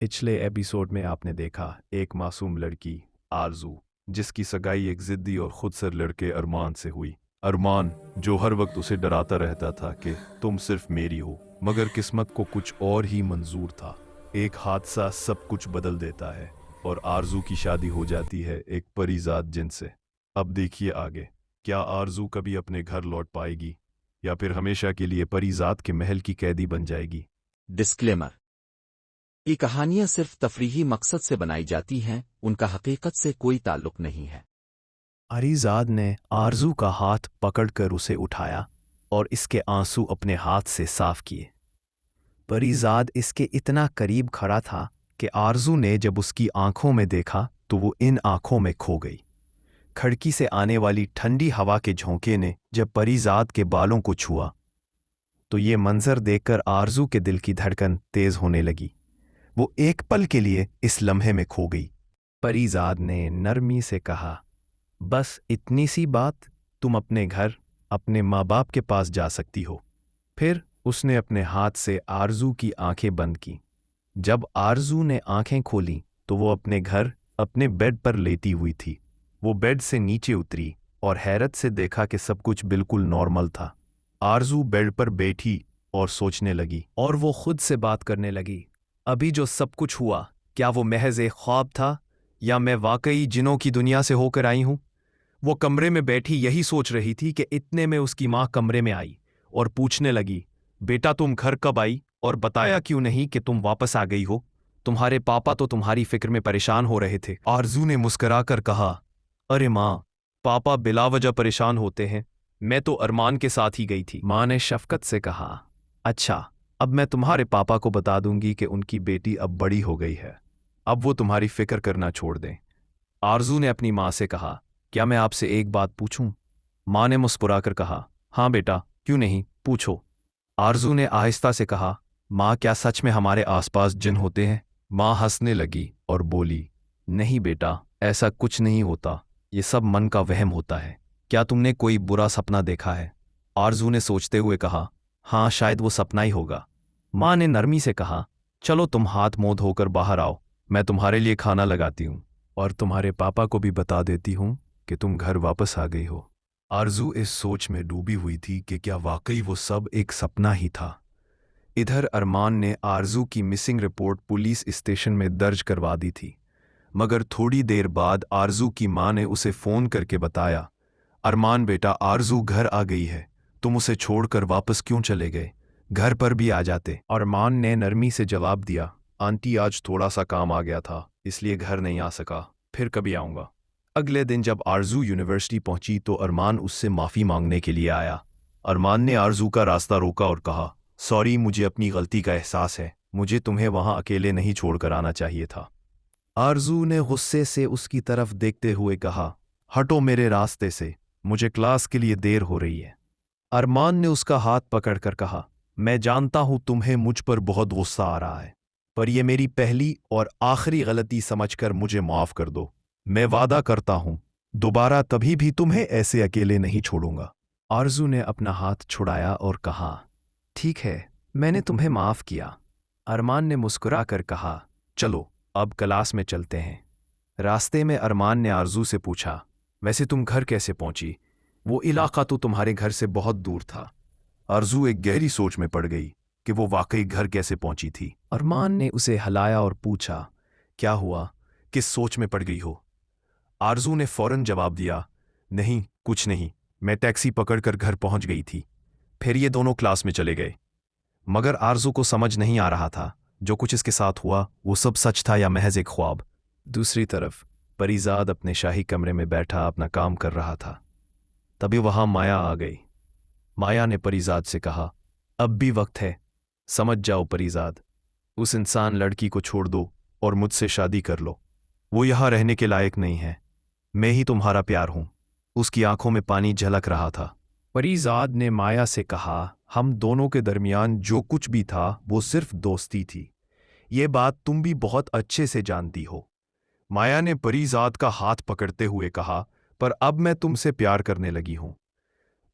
पिछले एपिसोड में आपने देखा एक मासूम लड़की आरजू, जिसकी सगाई एक जिद्दी और खुदसर लड़के अरमान से हुई। अरमान जो हर वक्त उसे डराता रहता था कि तुम सिर्फ मेरी हो, मगर किस्मत को कुछ और ही मंजूर था। एक हादसा सब कुछ बदल देता है और आरजू की शादी हो जाती है एक परीजाद जिन से। अब देखिए आगे, क्या आरजू कभी अपने घर लौट पाएगी या फिर हमेशा के लिए परीजाद के महल की कैदी बन जाएगी। डिस्क्लेमर: ये कहानियां सिर्फ तफरीही मकसद से बनाई जाती हैं, उनका हकीकत से कोई ताल्लुक नहीं है। परीजाद ने आरजू का हाथ पकड़कर उसे उठाया और इसके आंसू अपने हाथ से साफ किए। परीजाद इसके इतना करीब खड़ा था कि आरजू ने जब उसकी आंखों में देखा तो वो इन आंखों में खो गई। खिड़की से आने वाली ठंडी हवा के झोंके ने जब परीजाद के बालों को छुआ तो ये मंजर देखकर आरजू के दिल की धड़कन तेज होने लगी। वो एक पल के लिए इस लम्हे में खो गई। परीजाद ने नरमी से कहा, बस इतनी सी बात, तुम अपने घर, अपने माँ बाप के पास जा सकती हो। फिर उसने अपने हाथ से आरजू की आंखें बंद की। जब आरजू ने आंखें खोली तो वो अपने घर, अपने बेड पर लेटी हुई थी। वो बेड से नीचे उतरी और हैरत से देखा कि सब कुछ बिल्कुल नॉर्मल था। आरजू बेड पर बैठी और सोचने लगी, और वो खुद से बात करने लगी। अभी जो सब कुछ हुआ, क्या वो महज एक ख्वाब था या मैं वाकई जिनों की दुनिया से होकर आई हूं? वो कमरे में बैठी यही सोच रही थी कि इतने में उसकी माँ कमरे में आई और पूछने लगी, बेटा तुम घर कब आई और बताया क्यों नहीं कि तुम वापस आ गई हो? तुम्हारे पापा तो तुम्हारी फिक्र में परेशान हो रहे थे। आरजू ने मुस्कुराकर कहा, अरे माँ, पापा बिलावजह परेशान होते हैं, मैं तो अरमान के साथ ही गई थी। माँ ने शफकत से कहा, अच्छा, अब मैं तुम्हारे पापा को बता दूंगी कि उनकी बेटी अब बड़ी हो गई है, अब वो तुम्हारी फिक्र करना छोड़ दें। आरजू ने अपनी माँ से कहा, क्या मैं आपसे एक बात पूछूं? माँ ने मुस्कुराकर कहा, हाँ बेटा, क्यों नहीं, पूछो। आरजू ने आहिस्ता से कहा, माँ, क्या सच में हमारे आसपास जिन होते हैं? माँ हंसने लगी और बोली, नहीं बेटा, ऐसा कुछ नहीं होता, ये सब मन का वहम होता है। क्या तुमने कोई बुरा सपना देखा है? आरजू ने सोचते हुए कहा, हाँ, शायद वो सपना ही होगा। माँ ने नरमी से कहा, चलो तुम हाथ मुंह धोकर बाहर आओ, मैं तुम्हारे लिए खाना लगाती हूँ और तुम्हारे पापा को भी बता देती हूँ कि तुम घर वापस आ गई हो। आरजू इस सोच में डूबी हुई थी कि क्या वाकई वो सब एक सपना ही था। इधर अरमान ने आरजू की मिसिंग रिपोर्ट पुलिस स्टेशन में दर्ज करवा दी थी, मगर थोड़ी देर बाद आरजू की माँ ने उसे फ़ोन करके बताया, अरमान बेटा, आरजू घर आ गई है, तुम उसे छोड़कर वापस क्यों चले गए? घर पर भी आ जाते। अरमान ने नरमी से जवाब दिया, आंटी आज थोड़ा सा काम आ गया था, इसलिए घर नहीं आ सका, फिर कभी आऊँगा। अगले दिन जब आरजू यूनिवर्सिटी पहुंची तो अरमान उससे माफ़ी मांगने के लिए आया। अरमान ने आरजू का रास्ता रोका और कहा, सॉरी, मुझे अपनी गलती का एहसास है, मुझे तुम्हें वहां अकेले नहीं छोड़कर आना चाहिए था। आरजू ने गुस्से से उसकी तरफ देखते हुए कहा, हटो मेरे रास्ते से, मुझे क्लास के लिए देर हो रही है। अरमान ने उसका हाथ पकड़कर कहा, मैं जानता हूं तुम्हें मुझ पर बहुत गुस्सा आ रहा है, पर यह मेरी पहली और आखिरी गलती समझकर मुझे माफ कर दो। मैं वादा करता हूं, दोबारा कभी भी तुम्हें ऐसे अकेले नहीं छोड़ूंगा। आरजू ने अपना हाथ छुड़ाया और कहा, ठीक है, मैंने तुम्हें माफ किया। अरमान ने मुस्कुराकर कहा, चलो अब क्लास में चलते हैं। रास्ते में अरमान ने आरजू से पूछा, वैसे तुम घर कैसे पहुंची? वो इलाका तो तुम्हारे घर से बहुत दूर था। आरजू एक गहरी सोच में पड़ गई कि वो वाकई घर कैसे पहुंची थी। अरमान ने उसे हिलाया और पूछा, क्या हुआ, किस सोच में पड़ गई हो? आरजू ने फौरन जवाब दिया, नहीं, कुछ नहीं, मैं टैक्सी पकड़कर घर पहुंच गई थी। फिर ये दोनों क्लास में चले गए। मगर आरजू को समझ नहीं आ रहा था जो कुछ इसके साथ हुआ वो सब सच था या महज एक ख्वाब। दूसरी तरफ परीजाद अपने शाही कमरे में बैठा अपना काम कर रहा था। तभी वहां माया आ गई। माया ने परीजाद से कहा, अब भी वक्त है, समझ जाओ परीजाद, उस इंसान लड़की को छोड़ दो और मुझसे शादी कर लो। वो यहां रहने के लायक नहीं है, मैं ही तुम्हारा प्यार हूं। उसकी आंखों में पानी झलक रहा था। परीजाद ने माया से कहा, हम दोनों के दरमियान जो कुछ भी था वो सिर्फ दोस्ती थी, ये बात तुम भी बहुत अच्छे से जानती हो। माया ने परीजाद का हाथ पकड़ते हुए कहा, पर अब मैं तुमसे प्यार करने लगी हूं।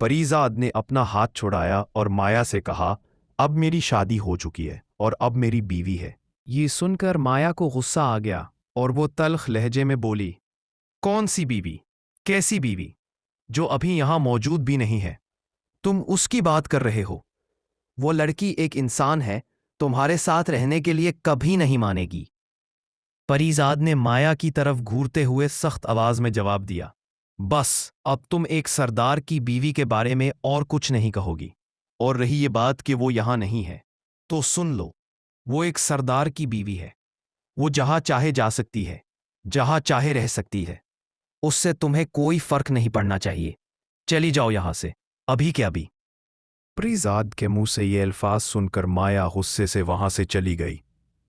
परीजाद ने अपना हाथ छुड़ाया और माया से कहा, अब मेरी शादी हो चुकी है और अब मेरी बीवी है। ये सुनकर माया को गुस्सा आ गया और वो तल्ख लहजे में बोली, कौन सी बीवी? कैसी बीवी? जो अभी यहां मौजूद भी नहीं है। तुम उसकी बात कर रहे हो? वो लड़की एक इंसान है, तुम्हारे साथ रहने के लिए कभी नहीं मानेगी। परीजाद ने माया की तरफ घूरते हुए सख्त आवाज में जवाब दिया, बस अब तुम एक सरदार की बीवी के बारे में और कुछ नहीं कहोगी। और रही ये बात कि वो यहां नहीं है, तो सुन लो, वो एक सरदार की बीवी है। वो जहां चाहे जा सकती है, जहां चाहे रह सकती है। उससे तुम्हें कोई फर्क नहीं पड़ना चाहिए। चली जाओ यहां से, अभी के अभी। परीजाद के मुंह से ये अल्फाज सुनकर माया गुस्से से वहां से चली गई।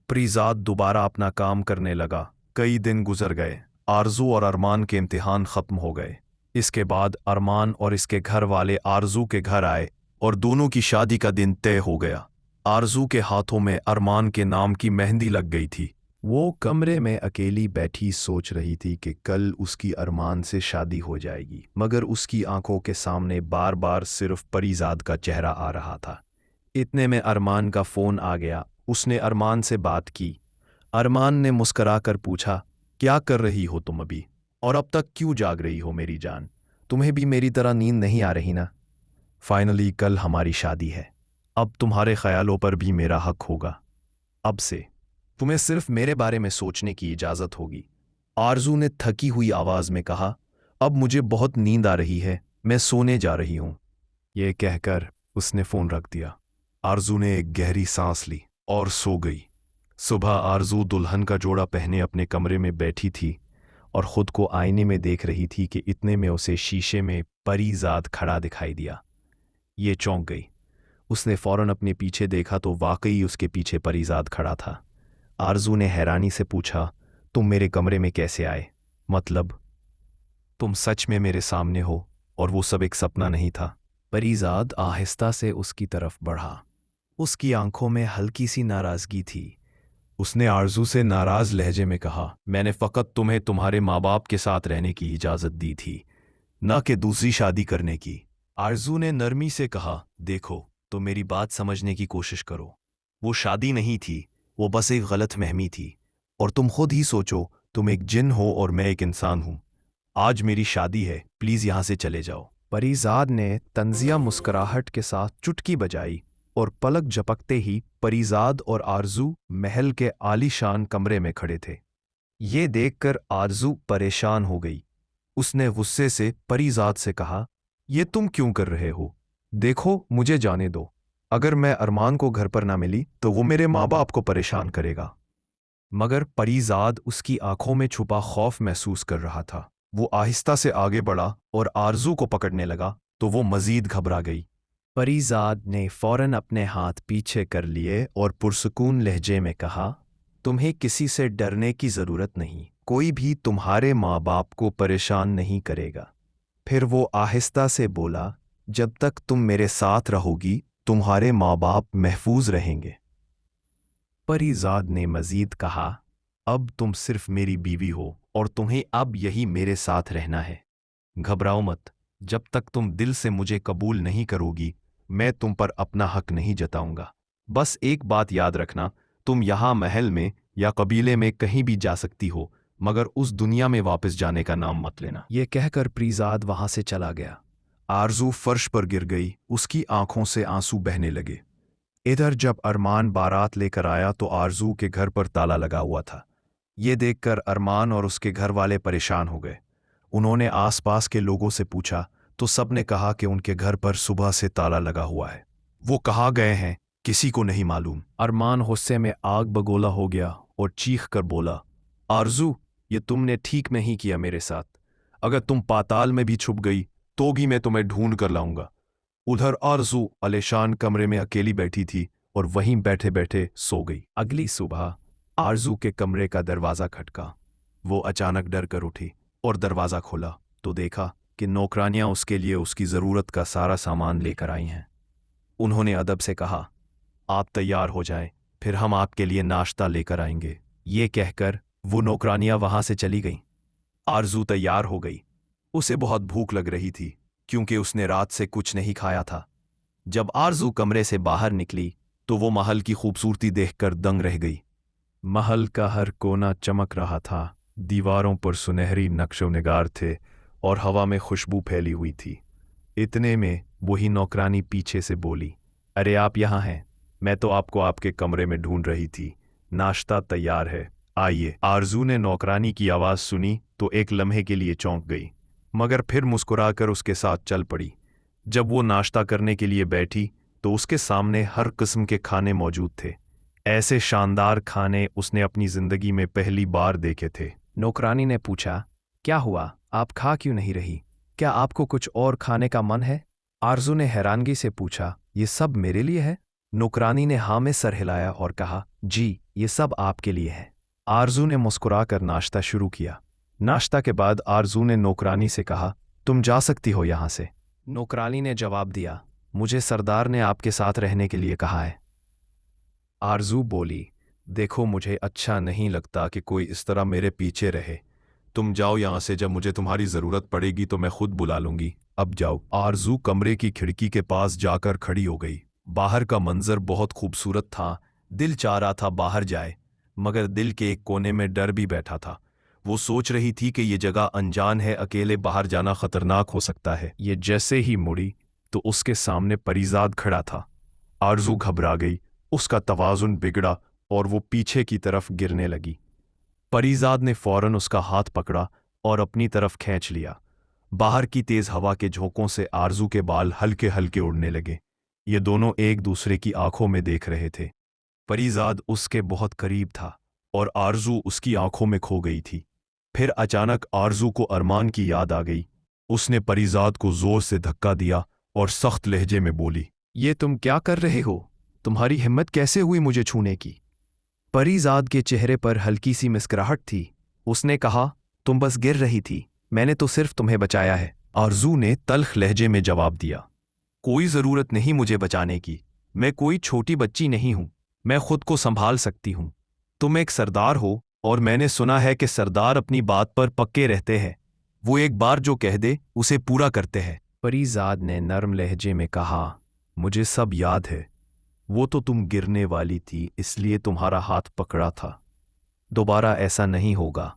परीजाद दोबारा अपना काम करने लगा। कई दिन गुजर गए। आरजू और अरमान के इम्तिहान खत्म हो गए। इसके बाद अरमान और इसके घर वाले आरजू के घर आए और दोनों की शादी का दिन तय हो गया। आरजू के हाथों में अरमान के नाम की मेहंदी लग गई थी। वो कमरे में अकेली बैठी सोच रही थी कि कल उसकी अरमान से शादी हो जाएगी, मगर उसकी आंखों के सामने बार बार सिर्फ परीजाद का चेहरा आ रहा था। इतने में अरमान का फोन आ गया। उसने अरमान से बात की। अरमान ने मुस्कराकर पूछा, क्या कर रही हो तुम अभी? और अब तक क्यों जाग रही हो मेरी जान? तुम्हें भी मेरी तरह नींद नहीं आ रही ना? फाइनली कल हमारी शादी है। अब तुम्हारे ख्यालों पर भी मेरा हक होगा। अब से तुम्हें सिर्फ मेरे बारे में सोचने की इजाजत होगी। आरजू ने थकी हुई आवाज में कहा, अब मुझे बहुत नींद आ रही है, मैं सोने जा रही हूं। ये कहकर उसने फोन रख दिया। आरजू ने एक गहरी सांस ली और सो गई। सुबह आरजू दुल्हन का जोड़ा पहने अपने कमरे में बैठी थी और खुद को आईने में देख रही थी कि इतने में उसे शीशे में परीजाद खड़ा दिखाई दिया। ये चौंक गई। उसने फौरन अपने पीछे देखा तो वाकई उसके पीछे परीजाद खड़ा था। आरजू ने हैरानी से पूछा, तुम मेरे कमरे में कैसे आए? मतलब तुम सच में मेरे सामने हो और वो सब एक सपना नहीं था? परीजाद आहिस्ता से उसकी तरफ बढ़ा। उसकी आंखों में हल्की सी नाराजगी थी। उसने आरजू से नाराज लहजे में कहा, मैंने फकत तुम्हें तुम्हारे माँ बाप के साथ रहने की इजाजत दी थी, न कि दूसरी शादी करने की। आरजू ने नरमी से कहा, देखो तो मेरी बात समझने की कोशिश करो। वो शादी नहीं थी, वो बस एक गलतफहमी थी। और तुम खुद ही सोचो, तुम एक जिन हो और मैं एक इंसान हूं। आज मेरी शादी है, प्लीज यहां से चले जाओ। परीजाद ने तंजिया मुस्कुराहट के साथ चुटकी बजाई और पलक झपकते ही परीजाद और आरजू महल के आलीशान कमरे में खड़े थे। ये देखकर आरजू परेशान हो गई। उसने गुस्से से परीजाद से कहा, ये तुम क्यों कर रहे हो? देखो मुझे जाने दो। अगर मैं अरमान को घर पर ना मिली तो वो मेरे माँ बाप को परेशान करेगा। मगर परीजाद उसकी आंखों में छुपा खौफ महसूस कर रहा था। वो आहिस्ता से आगे बढ़ा और आरजू को पकड़ने लगा तो वो मजीद घबरा गई। परीजाद ने फौरन अपने हाथ पीछे कर लिए और पुरसुकून लहजे में कहा, तुम्हें किसी से डरने की जरूरत नहीं। कोई भी तुम्हारे माँ बाप को परेशान नहीं करेगा। फिर वो आहिस्ता से बोला, जब तक तुम मेरे साथ रहोगी तुम्हारे माँ बाप महफूज रहेंगे। परीजाद ने मजीद कहा, अब तुम सिर्फ मेरी बीवी हो और तुम्हें अब यही मेरे साथ रहना है। घबराओ मत। जब तक तुम दिल से मुझे कबूल नहीं करोगी मैं तुम पर अपना हक नहीं जताऊंगा। बस एक बात याद रखना, तुम यहाँ महल में या कबीले में कहीं भी जा सकती हो, मगर उस दुनिया में वापस जाने का नाम मत लेना। यह कहकर परीजाद वहां से चला गया। आरजू फर्श पर गिर गई। उसकी आंखों से आंसू बहने लगे। इधर जब अरमान बारात लेकर आया तो आरजू के घर पर ताला लगा हुआ था। ये देखकर अरमान और उसके घर वाले परेशान हो गए। उन्होंने आसपास के लोगों से पूछा तो सबने कहा कि उनके घर पर सुबह से ताला लगा हुआ है। वो कहाँ गए हैं किसी को नहीं मालूम। अरमान गुस्से में आग बगोला हो गया और चीख कर बोला, आरजू ये तुमने ठीक नहीं किया मेरे साथ। अगर तुम पाताल में भी छुप गई तो भी मैं तुम्हें ढूंढ कर लाऊंगा। उधर आरजू आलीशान कमरे में अकेली बैठी थी और वहीं बैठे बैठे सो गई। अगली सुबह आरजू के कमरे का दरवाजा खटका। वो अचानक डर कर उठी और दरवाजा खोला तो देखा कि नौकरानियां उसके लिए उसकी जरूरत का सारा सामान लेकर आई हैं। उन्होंने अदब से कहा, आप तैयार हो जाएं, फिर हम आपके लिए नाश्ता लेकर आएंगे। ये कहकर वो नौकरानियां वहां से चली गईं। आरजू तैयार हो गई। उसे बहुत भूख लग रही थी क्योंकि उसने रात से कुछ नहीं खाया था। जब आरजू कमरे से बाहर निकली तो वो महल की खूबसूरती देखकर दंग रह गई। महल का हर कोना चमक रहा था। दीवारों पर सुनहरी नक्शो निगार थे और हवा में खुशबू फैली हुई थी। इतने में वही नौकरानी पीछे से बोली, अरे आप यहाँ हैं, मैं तो आपको आपके कमरे में ढूंढ रही थी। नाश्ता तैयार है, आइए। आरजू ने नौकरानी की आवाज़ सुनी तो एक लम्हे के लिए चौंक गई, मगर फिर मुस्कुराकर उसके साथ चल पड़ी। जब वो नाश्ता करने के लिए बैठी तो उसके सामने हर किस्म के खाने मौजूद थे। ऐसे शानदार खाने उसने अपनी जिंदगी में पहली बार देखे थे। नौकरानी ने पूछा, क्या हुआ, आप खा क्यों नहीं रही? क्या आपको कुछ और खाने का मन है? आरजू ने हैरानगी से पूछा, ये सब मेरे लिए है? नौकरानी ने हाँ में सर हिलाया और कहा, जी, ये सब आपके लिए है। आरजू ने मुस्कुराकर नाश्ता शुरू किया। नाश्ता के बाद आरजू ने नौकरानी से कहा, तुम जा सकती हो यहाँ से। नौकरानी ने जवाब दिया, मुझे सरदार ने आपके साथ रहने के लिए कहा है। आरजू बोली, देखो मुझे अच्छा नहीं लगता कि कोई इस तरह मेरे पीछे रहे। तुम जाओ यहाँ से, जब मुझे तुम्हारी ज़रूरत पड़ेगी तो मैं खुद बुला लूंगी। अब जाओ। आरजू कमरे की खिड़की के पास जाकर खड़ी हो गई। बाहर का मंजर बहुत खूबसूरत था। दिल चाह रहा था बाहर जाए, मगर दिल के एक कोने में डर भी बैठा था। वो सोच रही थी कि ये जगह अनजान है, अकेले बाहर जाना खतरनाक हो सकता है। ये जैसे ही मुड़ी तो उसके सामने परीजाद खड़ा था। आरजू घबरा गई, उसका तवाज़ुन बिगड़ा और वो पीछे की तरफ गिरने लगी। परीजाद ने फौरन उसका हाथ पकड़ा और अपनी तरफ खींच लिया। बाहर की तेज हवा के झोंकों से आरजू के बाल हल्के हल्के उड़ने लगे। ये दोनों एक दूसरे की आंखों में देख रहे थे। परीजाद उसके बहुत करीब था और आरजू उसकी आंखों में खो गई थी। फिर अचानक आरजू को अरमान की याद आ गई। उसने परीजाद को जोर से धक्का दिया और सख्त लहजे में बोली, ये तुम क्या कर रहे हो? तुम्हारी हिम्मत कैसे हुई मुझे छूने की? परीजाद के चेहरे पर हल्की सी मुस्कुराहट थी। उसने कहा, तुम बस गिर रही थी, मैंने तो सिर्फ तुम्हें बचाया है। आरजू ने तल्ख लहजे में जवाब दिया, कोई ज़रूरत नहीं मुझे बचाने की। मैं कोई छोटी बच्ची नहीं हूं, मैं खुद को संभाल सकती हूं। तुम एक सरदार हो और मैंने सुना है कि सरदार अपनी बात पर पक्के रहते हैं। वो एक बार जो कह दे उसे पूरा करते हैं। परीजाद ने नरम लहजे में कहा, मुझे सब याद है। वो तो तुम गिरने वाली थी इसलिए तुम्हारा हाथ पकड़ा था। दोबारा ऐसा नहीं होगा।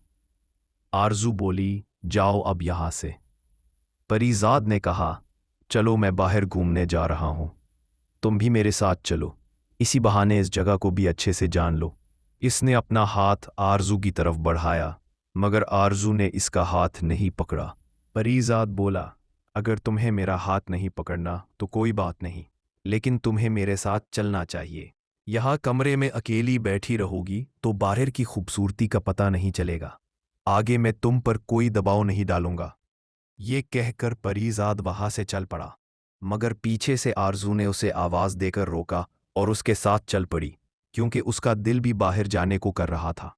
आरजू बोली, जाओ अब यहां से। परीजाद ने कहा, चलो मैं बाहर घूमने जा रहा हूं, तुम भी मेरे साथ चलो। इसी बहाने इस जगह को भी अच्छे से जान लो। इसने अपना हाथ आरजू की तरफ बढ़ाया, मगर आरजू ने इसका हाथ नहीं पकड़ा। परीजाद बोला, अगर तुम्हें मेरा हाथ नहीं पकड़ना तो कोई बात नहीं, लेकिन तुम्हें मेरे साथ चलना चाहिए। यहाँ कमरे में अकेली बैठी रहोगी तो बाहर की खूबसूरती का पता नहीं चलेगा। आगे मैं तुम पर कोई दबाव नहीं डालूंगा। ये कहकर परीजाद वहां से चल पड़ा, मगर पीछे से आरजू ने उसे आवाज देकर रोका और उसके साथ चल पड़ी, क्योंकि उसका दिल भी बाहर जाने को कर रहा था।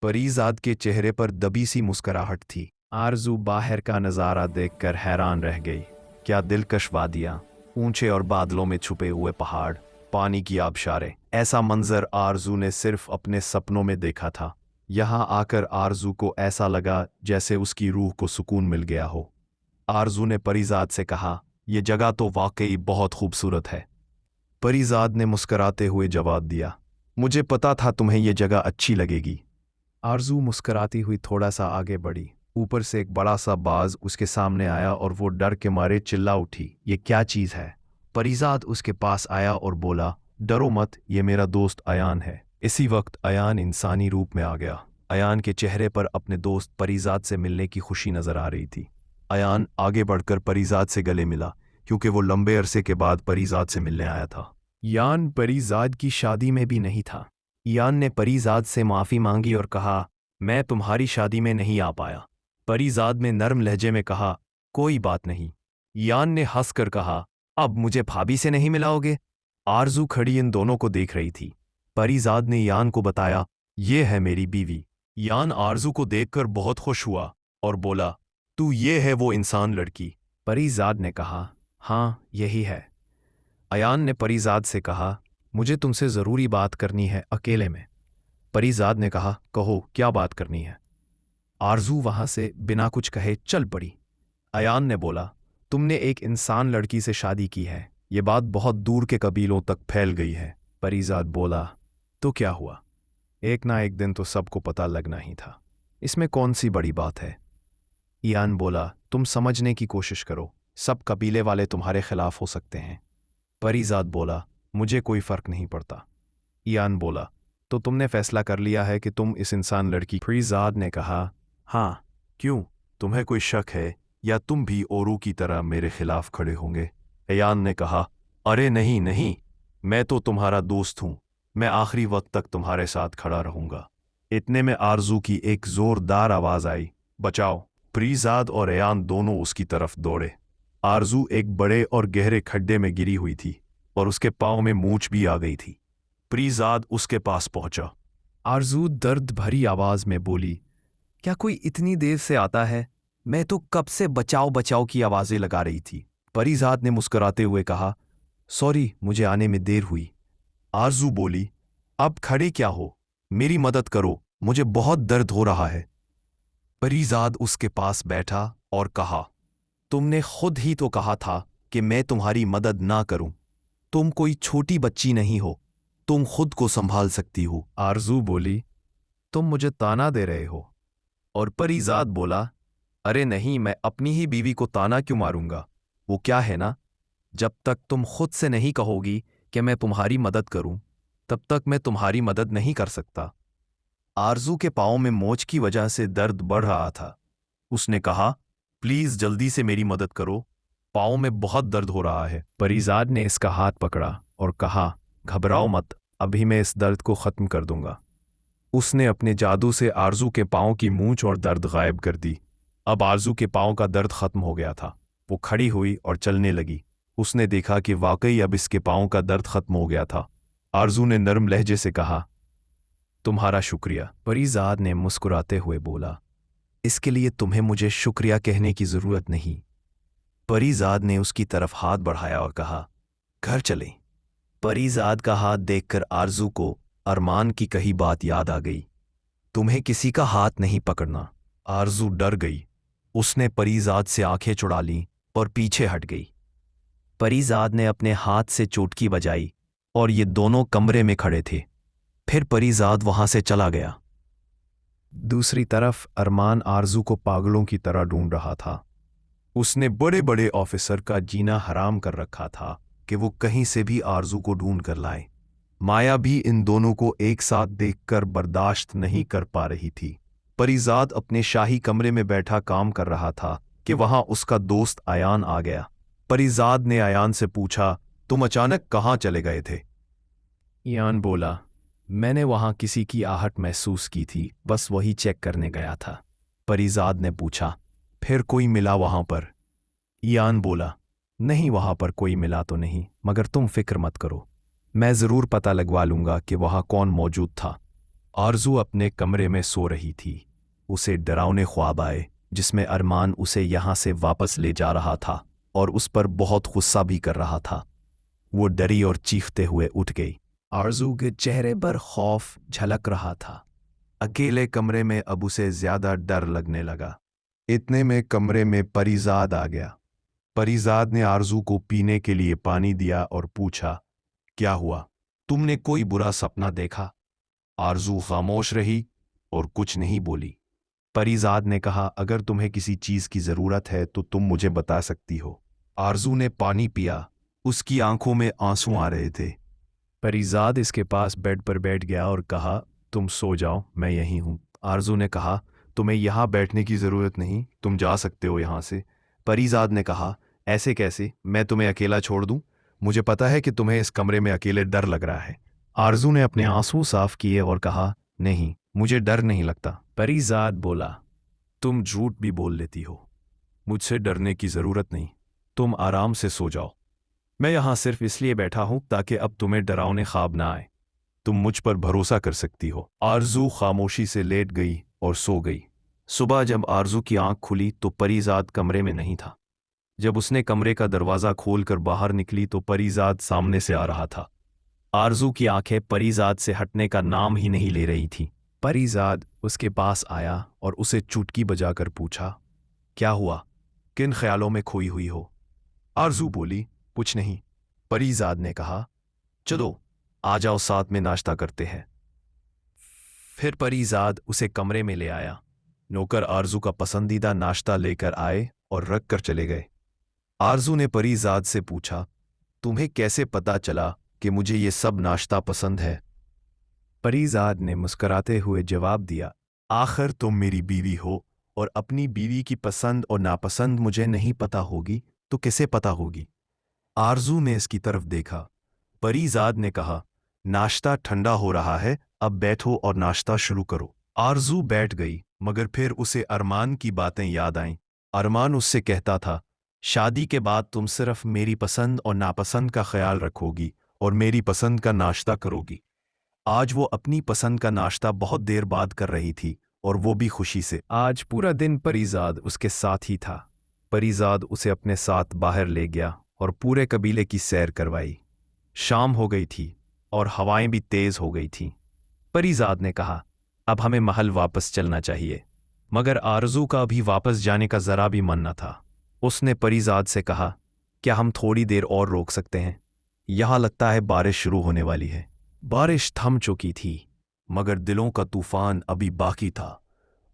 परीजाद के चेहरे पर दबी सी मुस्कुराहट थी। आरजू बाहर का नज़ारा देखकर हैरान रह गई। क्या दिलकश वादियाँ, ऊंचे और बादलों में छुपे हुए पहाड़, पानी की आबशारें। ऐसा मंजर आरजू ने सिर्फ अपने सपनों में देखा था। यहाँ आकर आरजू को ऐसा लगा जैसे उसकी रूह को सुकून मिल गया हो। आरजू ने परीजाद से कहा, यह जगह तो वाकई बहुत खूबसूरत है। परीजाद ने मुस्कराते हुए जवाब दिया, मुझे पता था तुम्हें यह जगह अच्छी लगेगी। आरजू मुस्कराती हुई थोड़ा सा आगे बढ़ी। ऊपर से एक बड़ा सा बाज उसके सामने आया और वो डर के मारे चिल्ला उठी, ये क्या चीज़ है? परीजाद उसके पास आया और बोला, डरो मत, ये मेरा दोस्त अयान है। इसी वक्त अयान इंसानी रूप में आ गया। अयान के चेहरे पर अपने दोस्त परीजाद से मिलने की खुशी नजर आ रही थी। अयान आगे बढ़कर परीजाद से गले मिला, क्योंकि वो लंबे अरसे के बाद परीजाद से मिलने आया था। यान परीजाद की शादी में भी नहीं था। यान ने परीजाद से माफ़ी मांगी और कहा, मैं तुम्हारी शादी में नहीं आ पाया। परीजाद ने नरम लहजे में कहा, कोई बात नहीं। यान ने हंसकर कहा, अब मुझे भाभी से नहीं मिलाओगे? आरजू खड़ी इन दोनों को देख रही थी। परीजाद ने यान को बताया, ये है मेरी बीवी। यान आरजू को देखकर बहुत खुश हुआ और बोला, तू ये है वो इंसान लड़की? परीजाद ने कहा, हाँ यही है। अयान ने परीजाद से कहा, मुझे तुमसे ज़रूरी बात करनी है, अकेले में। परीजाद ने कहा, कहो क्या बात करनी है? आरजू वहां से बिना कुछ कहे चल पड़ी। अयान ने बोला, तुमने एक इंसान लड़की से शादी की है, ये बात बहुत दूर के कबीलों तक फैल गई है। परीजाद बोला, तो क्या हुआ? एक ना एक दिन तो सबको पता लगना ही था। इसमें कौन सी बड़ी बात है? ईयान बोला, तुम समझने की कोशिश करो, सब कबीले वाले तुम्हारे खिलाफ हो सकते हैं। परीजाद बोला, मुझे कोई फर्क नहीं पड़ता। ईयान बोला, तो तुमने फैसला कर लिया है कि तुम इस इंसान लड़की? परीजाद ने कहा, हाँ। क्यों, तुम्हें कोई शक है या तुम भी औरों की तरह मेरे खिलाफ खड़े होंगे? ईयान ने कहा, अरे नहीं नहीं, मैं तो तुम्हारा दोस्त हूं, मैं आखिरी वक्त तक तुम्हारे साथ खड़ा रहूंगा। इतने में आरजू की एक जोरदार आवाज आई, बचाओ। परीजाद और ईयान दोनों उसकी तरफ दौड़े। आरजू एक बड़े और गहरे खड्डे में गिरी हुई थी और उसके पांव में मूंछ भी आ गई थी। परीजाद उसके पास पहुंचा। आरजू दर्द भरी आवाज में बोली, क्या कोई इतनी देर से आता है? मैं तो कब से बचाओ बचाओ की आवाजें लगा रही थी। परीजाद ने मुस्कुराते हुए कहा, सॉरी, मुझे आने में देर हुई। आरजू बोली, अब खड़े क्या हो, मेरी मदद करो, मुझे बहुत दर्द हो रहा है। परीजाद उसके पास बैठा और कहा, तुमने खुद ही तो कहा था कि मैं तुम्हारी मदद ना करूं। तुम कोई छोटी बच्ची नहीं हो, तुम खुद को संभाल सकती हो। आरजू बोली, तुम मुझे ताना दे रहे हो? और परीजाद बोला, अरे नहीं, मैं अपनी ही बीवी को ताना क्यों मारूंगा? वो क्या है ना, जब तक तुम खुद से नहीं कहोगी कि मैं तुम्हारी मदद करूं, तब तक मैं तुम्हारी मदद नहीं कर सकता। आरजू के पांव में मोच की वजह से दर्द बढ़ रहा था। उसने कहा, प्लीज जल्दी से मेरी मदद करो, पाँव में बहुत दर्द हो रहा है। परीजाद ने इसका हाथ पकड़ा और कहा, घबराओ मत, अभी मैं इस दर्द को खत्म कर दूंगा। उसने अपने जादू से आरजू के पाँव की मूंछ और दर्द गायब कर दी। अब आरजू के पाँव का दर्द खत्म हो गया था। वो खड़ी हुई और चलने लगी। उसने देखा कि वाकई अब इसके पाँव का दर्द खत्म हो गया था। आरजू ने नरम लहजे से कहा, तुम्हारा शुक्रिया। परीजाद ने मुस्कुराते हुए बोला, इसके लिए तुम्हें मुझे शुक्रिया कहने की जरूरत नहीं। परीजाद ने उसकी तरफ हाथ बढ़ाया और कहा, घर चलें। परीजाद का हाथ देखकर आरजू को अरमान की कही बात याद आ गई, तुम्हें किसी का हाथ नहीं पकड़ना। आरजू डर गई। उसने परीजाद से आंखें चुरा लीं और पीछे हट गई। परीजाद ने अपने हाथ से चोटकी बजाई और ये दोनों कमरे में खड़े थे। फिर परीजाद वहां से चला गया। दूसरी तरफ अरमान आरजू को पागलों की तरह ढूंढ रहा था। उसने बड़े बड़े ऑफिसर का जीना हराम कर रखा था कि वो कहीं से भी आरजू को ढूंढ कर लाए। माया भी इन दोनों को एक साथ देखकर बर्दाश्त नहीं कर पा रही थी। परीजाद अपने शाही कमरे में बैठा काम कर रहा था कि वहां उसका दोस्त आयान आ गया। परीजाद ने आयान से पूछा, तुम अचानक कहाँ चले गए थे? आयान बोला, मैंने वहां किसी की आहट महसूस की थी, बस वही चेक करने गया था। परीजाद ने पूछा, फिर कोई मिला वहां पर? ईयान बोला, नहीं, वहां पर कोई मिला तो नहीं, मगर तुम फिक्र मत करो, मैं जरूर पता लगवा लूंगा कि वहां कौन मौजूद था। आरजू अपने कमरे में सो रही थी। उसे डरावने ख्वाब आए जिसमें अरमान उसे यहां से वापस ले जा रहा था और उस पर बहुत गुस्सा भी कर रहा था। वो डरी और चीखते हुए उठ गई। आरजू के चेहरे पर खौफ झलक रहा था। अकेले कमरे में अब उसे ज्यादा डर लगने लगा। इतने में कमरे में परीजाद आ गया। परीजाद ने आरजू को पीने के लिए पानी दिया और पूछा, क्या हुआ, तुमने कोई बुरा सपना देखा? आरजू खामोश रही और कुछ नहीं बोली। परीजाद ने कहा, अगर तुम्हें किसी चीज की जरूरत है तो तुम मुझे बता सकती हो। आरजू ने पानी पिया। उसकी आंखों में आंसू आ रहे थे। परीजाद इसके पास बेड पर बैठ गया और कहा, तुम सो जाओ, मैं यहीं हूं। आरजू ने कहा, तुम्हें यहां बैठने की जरूरत नहीं, तुम जा सकते हो यहां से। परीजाद ने कहा, ऐसे कैसे, मैं तुम्हें अकेला छोड़ दूं? मुझे पता है कि तुम्हें इस कमरे में अकेले डर लग रहा है। आरजू ने अपने आंसू साफ किए और कहा, नहीं, मुझे डर नहीं लगता। परीजाद बोला, तुम झूठ भी बोल लेती हो, मुझसे डरने की जरूरत नहीं, तुम आराम से सो जाओ। मैं यहां सिर्फ इसलिए बैठा हूं ताकि अब तुम्हें डरावने ख्वाब ना आए। तुम मुझ पर भरोसा कर सकती हो। आरजू खामोशी से लेट गई और सो गई। सुबह जब आरजू की आंख खुली तो परीजाद कमरे में नहीं था। जब उसने कमरे का दरवाजा खोलकर बाहर निकली तो परीजाद सामने से आ रहा था। आरजू की आंखें परीजाद से हटने का नाम ही नहीं ले रही थी। परीजाद उसके पास आया और उसे चुटकी बजाकर पूछा, क्या हुआ, किन ख्यालों में खोई हुई हो? आरजू बोली, कुछ नहीं। परीजाद ने कहा, चलो आ जाओ, साथ में नाश्ता करते हैं। फिर परीजाद उसे कमरे में ले आया। नौकर आरजू का पसंदीदा नाश्ता लेकर आए और रख कर चले गए। आरजू ने परीजाद से पूछा, तुम्हें कैसे पता चला कि मुझे ये सब नाश्ता पसंद है? परीजाद ने मुस्कुराते हुए जवाब दिया, आखिर तुम मेरी बीवी हो और अपनी बीवी की पसंद और नापसंद मुझे नहीं पता होगी तो किसे पता होगी? आरजू ने इसकी तरफ देखा। परीजाद ने कहा, नाश्ता ठंडा हो रहा है, अब बैठो और नाश्ता शुरू करो। आरजू बैठ गई, मगर फिर उसे अरमान की बातें याद आईं। अरमान उससे कहता था, शादी के बाद तुम सिर्फ मेरी पसंद और नापसंद का ख्याल रखोगी और मेरी पसंद का नाश्ता करोगी। आज वो अपनी पसंद का नाश्ता बहुत देर बाद कर रही थी और वो भी खुशी से। आज पूरा दिन परीजाद उसके साथ ही था। परीजाद उसे अपने साथ बाहर ले गया और पूरे कबीले की सैर करवाई। शाम हो गई थी और हवाएं भी तेज हो गई थीं। परीजाद ने कहा, अब हमें महल वापस चलना चाहिए। मगर आरजू का अभी वापस जाने का जरा भी मन न था। उसने परीजाद से कहा, क्या हम थोड़ी देर और रोक सकते हैं? यहाँ लगता है बारिश शुरू होने वाली है। बारिश थम चुकी थी, मगर दिलों का तूफान अभी बाकी था।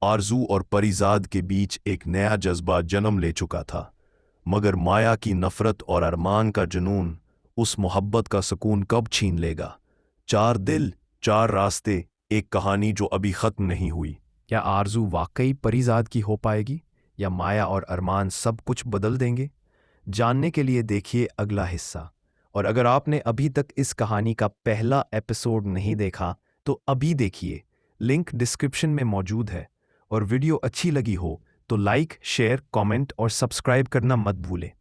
आरजू और परीजाद के बीच एक नया जज्बा जन्म ले चुका था, मगर माया की नफरत और अरमान का जुनून उस मोहब्बत का सुकून कब छीन लेगा? 4 दिल, 4 रास्ते, एक कहानी जो अभी खत्म नहीं हुई। क्या आरजू वाकई परीजाद की हो पाएगी या माया और अरमान सब कुछ बदल देंगे? जानने के लिए देखिए अगला हिस्सा। और अगर आपने अभी तक इस कहानी का पहला एपिसोड नहीं देखा तो अभी देखिए, लिंक डिस्क्रिप्शन में मौजूद है। और वीडियो अच्छी लगी हो तो लाइक, शेयर, कमेंट और सब्सक्राइब करना मत भूलें।